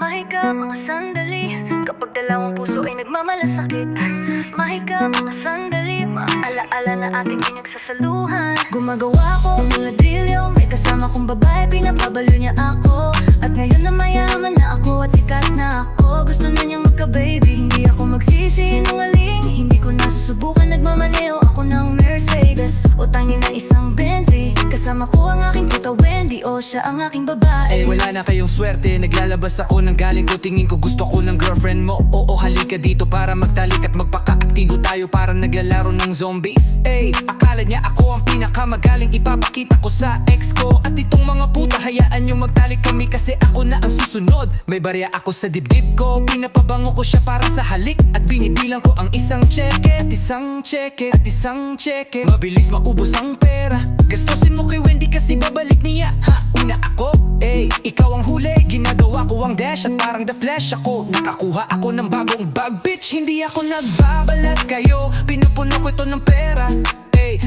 Mahika mga sandali, kapag dalawang puso ay nagmamalasakit. Mahika mga sandali, maalaala na ating pinagsasaluhan. Gumagawa ko ng ladrilyo, may kasama kong babae, pinapabalo niya ako. At ngayon na mayaman na ako at sikat na ako, gusto na niyang magka-baby. Hindi ako magsisinungaling, hindi ko nasusubukan, nagmamaneho ako ng Mercedes o tanging na isang Bentley. Kasama ko ang aking puta Wendy, o siya ang aking babae. Wala na kayong swerte, naglalabas ako ng galing ko. Tingin ko gusto ko ng girlfriend mo. Oo, halika dito para magtalik at magpaka-aktibo tayo, para naglalaro ng zombies. Akala niya ako ang pinakamagaling, ipapakita ko sa ex ko. At itong mga puta, hayaan nyo magtalik kami kasi ako na ang susunod. May barya ako sa dibdib ko, pinapabango ko siya para sa halik. At binibilang ko ang isang cheque, at isang cheque, at isang cheque. Mabilis maubos ang pera, gastusin mo kay Wendy kasi babalik niya. Una ako, ikaw ang huli. Ginagawa ko ang dash at parang The Flash ako. Nakakuha ako ng bagong bag, bitch, hindi ako nagbabalat kayo. Pinupuno ko ito ng pera.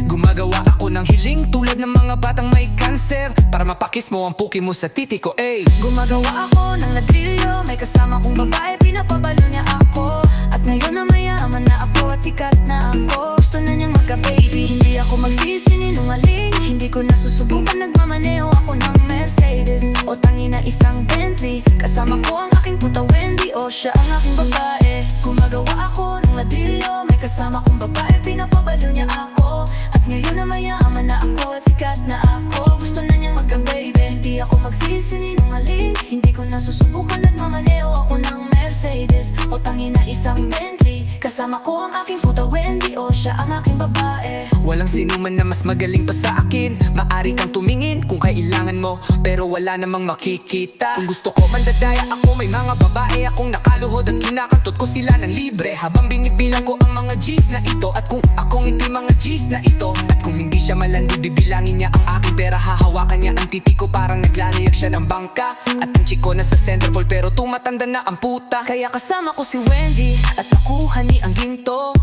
Gumagawa ako ng hiling tulad ng mga batang may cancer, para mapakis mo ang puki mo sa titi ko. Gumagawa ako ng ladrilyo, may kasama kong babae, pinapabalo niya ako. At ngayon na mayaman na ako at sikat na ako, gusto na niyang magka-baby. Hindi ako magsisinungaling, hindi ko nasusubukan, nagmamaneho ako ng Mercedes o tangi na isang Bentley. Kasama ko ang aking puta Wendy, o siya ang aking babae. Gumagawa ako ng ladrilyo, may kasama kong babae, pinapabalo niya ako. At ngayon na mayaman na ako at sikat na ako, gusto na niyang magka-baby. Hindi ako magsisinungaling, hindi ko nasusubukan, nagmamaneho ako ng Mercedes o tangi na isang Bentley. Kasama ko ang aking puta Wendy, o siya ang aking babae. Walang sinuman na mas magaling pa sa akin. Maari kang tumingin kung kailangan mo, pero wala namang makikita. Kung gusto ko mandadaya ako, may mga babae akong nakaluhod at kinakantot ko sila ng libre, habang binibilang ko ang mga G's na ito. At kung akong hindi mga G's na ito, at kung hindi siya malandi, bibilangin niya ang aking pera. Hahawakan niya ang titi ko parang naglalayak siya ng bangka. At ang chick ko nasa centerfold pero tumatanda na ang puta. Kaya kasama ko si Wendy at nakuha ni ang ginto.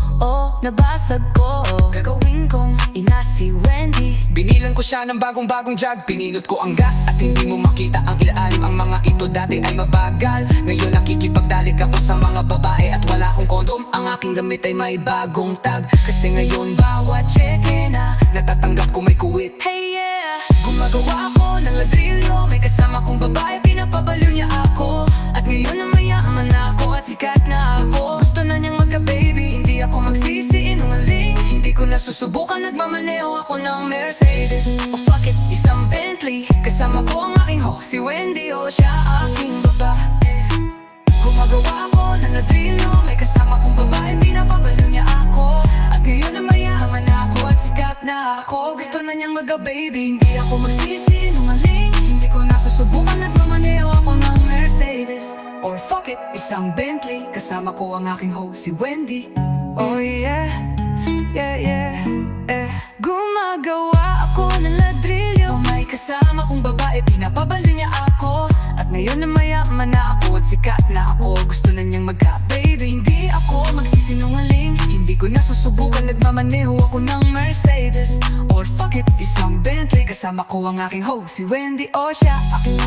Nabasag ko, gagawin kong ina si Wendy. Binilan ko siya ng bagong jug, pininot ko ang gas at hindi mo makita ang ilalim. Ang mga ito dati ay mabagal, ngayon nakikipagdalik ako sa mga babae at wala akong kondom. Ang aking damit ay may bagong tag, kasi ngayon bawat cheque na natatanggap ko may kuwit. Gumagawa ako ng ladrilyo, may kasama kong babae, pinapabalo niya ako. At ngayon na mayaman na ako at sikat na ako, gusto na niyang magka-baby. Hindi ako magsisinungaling, hindi ko nasusubukan, nagmamaneho ako ng Mercedes o fuck it, isang Bentley. Kasama ko ang aking ho, si Wendy, o siya aking babae. Gumagawa ako ng ladrilyo, may kasama kong babae, pinapabalo niya ako. At ngayon na mayaman na ako at sikat na ako, gusto na niyang magka-baby. Hindi ako magsisinungaling, hindi ko nasusubukan, nagmamaneho ako ng Mercedes or fuck it, isang Bentley. Kasama ko ang aking ho, si Wendy. Oh yeah, Gumagawa ako ng ladrilyo, may kasama kong babae, pinapabalo niya ako. At ngayon na mayaman na ako at sikat na ako, gusto na niyang magka-baby. Hindi ako magsisinungaling, hindi ko nasusubukan, nagmamaneho ako ng Mercedes or fuck it, isang Bentley. Kasama ko ang aking ho, si Wendy, o siya aking